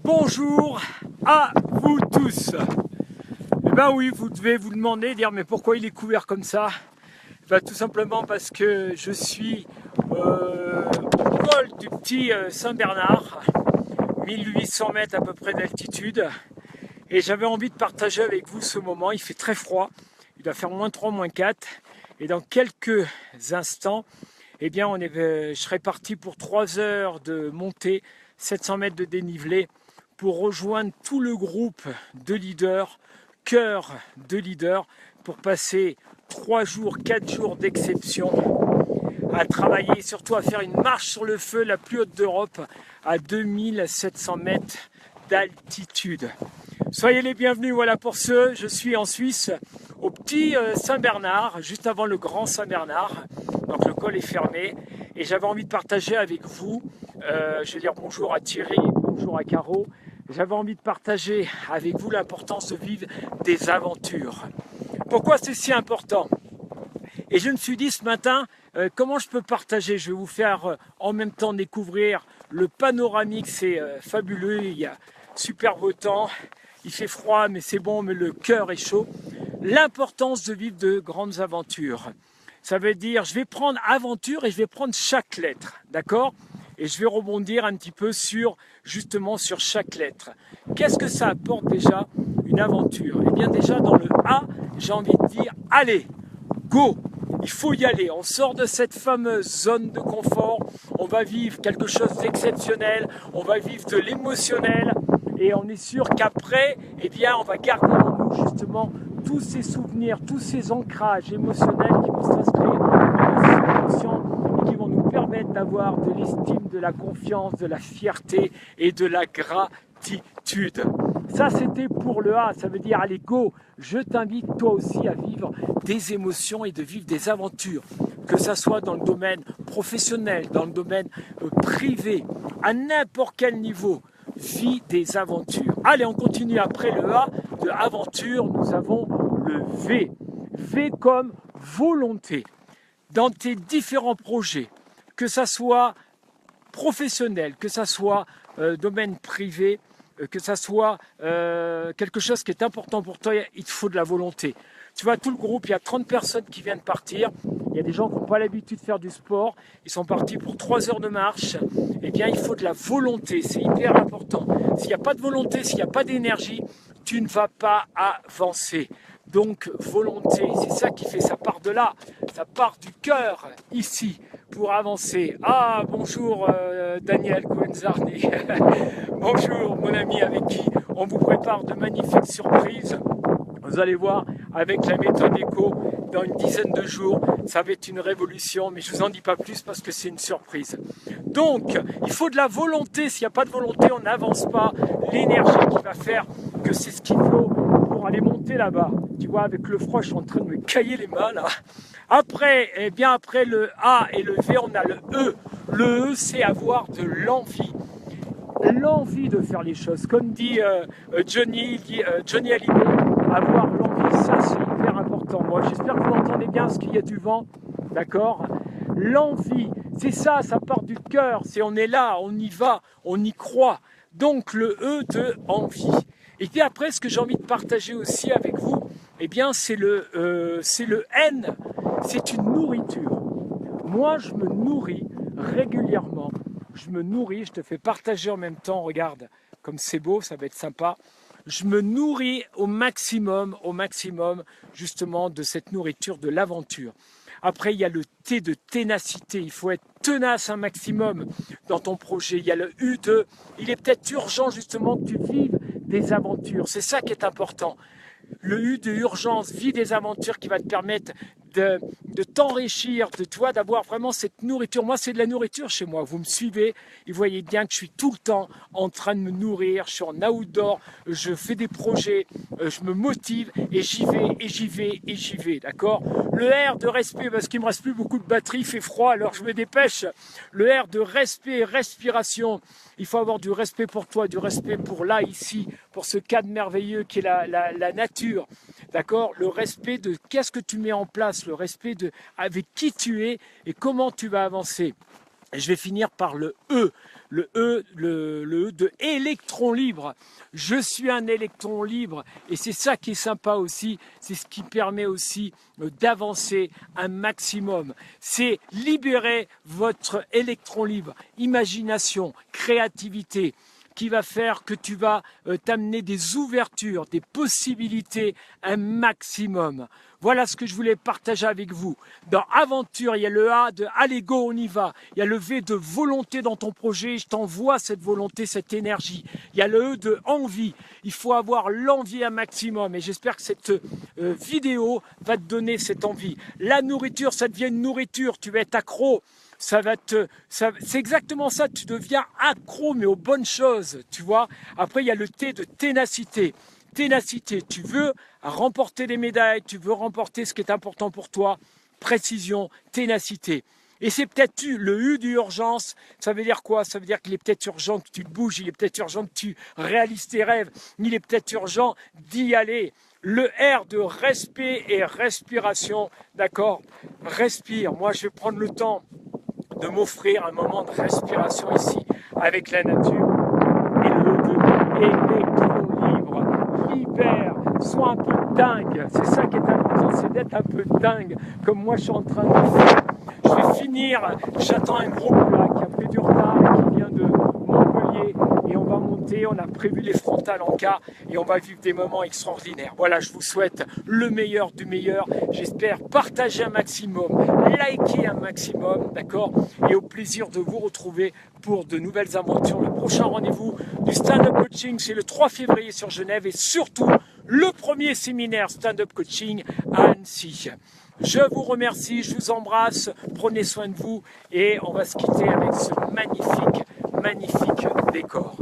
Bonjour à vous tous. Eh ben oui, vous devez vous demander, dire mais pourquoi il est couvert comme ça? Ben, tout simplement parce que je suis au col du petit Saint-Bernard, 1800 mètres à peu près d'altitude, et j'avais envie de partager avec vous ce moment. Il fait très froid, il va faire -3, -4, et dans quelques instants, eh bien, je serai parti pour 3 heures de montée, 700 mètres de dénivelé, pour rejoindre tout le groupe de leaders, cœur de leaders, pour passer 3 jours, 4 jours d'exception, à travailler, surtout à faire une marche sur le feu, la plus haute d'Europe, à 2700 mètres d'altitude. Soyez les bienvenus, voilà pour ce, je suis en Suisse, au petit Saint-Bernard, juste avant le grand Saint-Bernard, donc le col est fermé, et j'avais envie de partager avec vous, je vais dire bonjour à Thierry, bonjour à Caro, j'avais envie de partager avec vous l'importance de vivre des aventures. Pourquoi c'est si important? Et je me suis dit ce matin, comment je peux partager? Je vais vous faire en même temps découvrir le panoramique, c'est fabuleux, il y a super beau temps, il fait froid mais c'est bon, mais le cœur est chaud. L'importance de vivre de grandes aventures. Ça veut dire, je vais prendre aventure et je vais prendre chaque lettre, d'accord? Et je vais rebondir un petit peu justement sur chaque lettre. Qu'est-ce que ça apporte déjà une aventure? Eh bien déjà dans le A, j'ai envie de dire, allez, go! Il faut y aller, on sort de cette fameuse zone de confort, on va vivre quelque chose d'exceptionnel, on va vivre de l'émotionnel et on est sûr qu'après, eh bien, on va garder en nous justement tous ces souvenirs, tous ces ancrages émotionnels qui vont s'inscrire dans le subconscient et qui vont nous permettre d'avoir de l'estime, de la confiance, de la fierté et de la gratitude. Ça, c'était pour le A, ça veut dire, allez, go, je t'invite toi aussi à vivre des émotions et de vivre des aventures, que ça soit dans le domaine professionnel, dans le domaine privé, à n'importe quel niveau, vis des aventures. Allez, on continue après le A de aventure, nous avons le V. V comme volonté. Dans tes différents projets, que ça soit professionnel, que ça soit domaine privé, que ça soit quelque chose qui est important pour toi, il te faut de la volonté. Tu vois, tout le groupe, il y a 30 personnes qui viennent partir. Il y a des gens qui n'ont pas l'habitude de faire du sport. Ils sont partis pour 3 heures de marche. Eh bien, il faut de la volonté. C'est hyper important. S'il n'y a pas de volonté, s'il n'y a pas d'énergie, tu ne vas pas avancer. Donc, volonté, c'est ça qui fait. Ça part de là. Ça part du cœur, ici, pour avancer. Ah, bonjour Daniel Cohen-Zarni. Bonjour mon ami avec qui on vous prépare de magnifiques surprises. Vous allez voir, avec la méthode éco, dans une dizaine de jours, ça va être une révolution, mais je ne vous en dis pas plus parce que c'est une surprise. Donc, il faut de la volonté. S'il n'y a pas de volonté, on n'avance pas. L'énergie qui va faire que c'est ce qu'il faut pour aller monter là-bas. Tu vois, avec le froid, je suis en train de me cailler les mains là. Après, eh bien, après le A et le V, on a le E. Le E, c'est avoir de l'envie. L'envie de faire les choses. Comme dit Johnny Hallyday, avoir l'envie, ça c'est hyper important. Moi, j'espère que vous entendez bien parce qu'il y a du vent, d'accord? L'envie, c'est ça, ça part du cœur, c'est on est là, on y va, on y croit. Donc le E de envie. Et puis après, ce que j'ai envie de partager aussi avec vous, eh bien c'est le N, c'est une nourriture. Moi, je me nourris régulièrement. Je me nourris, je te fais partager en même temps, regarde, comme c'est beau, ça va être sympa. Je me nourris au maximum, justement, de cette nourriture, de l'aventure. Après, il y a le T de ténacité. Il faut être tenace un maximum dans ton projet. Il y a le U de, il est peut-être urgent, justement, que tu vives des aventures. C'est ça qui est important. Le U de urgence, vis des aventures qui va te permettre de t'enrichir, de toi, d'avoir vraiment cette nourriture. Moi, c'est de la nourriture chez moi. Vous me suivez, et vous voyez bien que je suis tout le temps en train de me nourrir. Je suis en outdoor, je fais des projets, je me motive et j'y vais, et j'y vais, et j'y vais. D'accord? Le R de respect, parce qu'il me reste plus beaucoup de batterie, il fait froid, alors je me dépêche. Le R de respect, respiration. Il faut avoir du respect pour toi, du respect pour là, ici, pour ce cadre merveilleux qui est la nature. D'accord? Le respect de qu'est-ce que tu mets en place, le respect de avec qui tu es et comment tu vas avancer. Et je vais finir par le E. le E de électron libre. Je suis un électron libre et c'est ça qui est sympa aussi, c'est ce qui permet aussi d'avancer un maximum. C'est libérer votre électron libre, imagination, créativité, qui va faire que tu vas t'amener des ouvertures, des possibilités, un maximum. Voilà ce que je voulais partager avec vous. Dans aventure, il y a le A de allez go, on y va. Il y a le V de volonté dans ton projet, je t'envoie cette volonté, cette énergie. Il y a le E de envie. Il faut avoir l'envie un maximum et j'espère que cette vidéo va te donner cette envie. La nourriture, ça devient une nourriture, tu vas être accro. C'est exactement ça, tu deviens accro mais aux bonnes choses, tu vois. Après il y a le T de ténacité. Ténacité, tu veux remporter des médailles, tu veux remporter ce qui est important pour toi, précision, ténacité. Et c'est peut-être le U d'urgence, ça veut dire quoi? Ça veut dire qu'il est peut-être urgent que tu te bouges, il est peut-être urgent que tu réalises tes rêves, il est peut-être urgent d'y aller. Le R de respect et respiration, d'accord? Respire, moi je vais prendre le temps de m'offrir un moment de respiration ici avec la nature. Et le de électron libre, libère, sois un peu dingue. C'est ça qui est important, c'est d'être un peu dingue, comme moi je suis en train de faire. Je vais finir, j'attends un gros plat qui a pris du retard, qui vient de Montpellier, et on va monter, on a prévu les frontales en cas, et on va vivre des moments extraordinaires. Voilà, je vous souhaite le meilleur du meilleur, j'espère partager un maximum, liker un maximum, d'accord, et au plaisir de vous retrouver pour de nouvelles aventures. Le prochain rendez-vous du stand-up coaching, c'est le 3 février sur Genève, et surtout, le premier séminaire stand-up coaching à Annecy. Je vous remercie, je vous embrasse, prenez soin de vous et on va se quitter avec ce magnifique décor.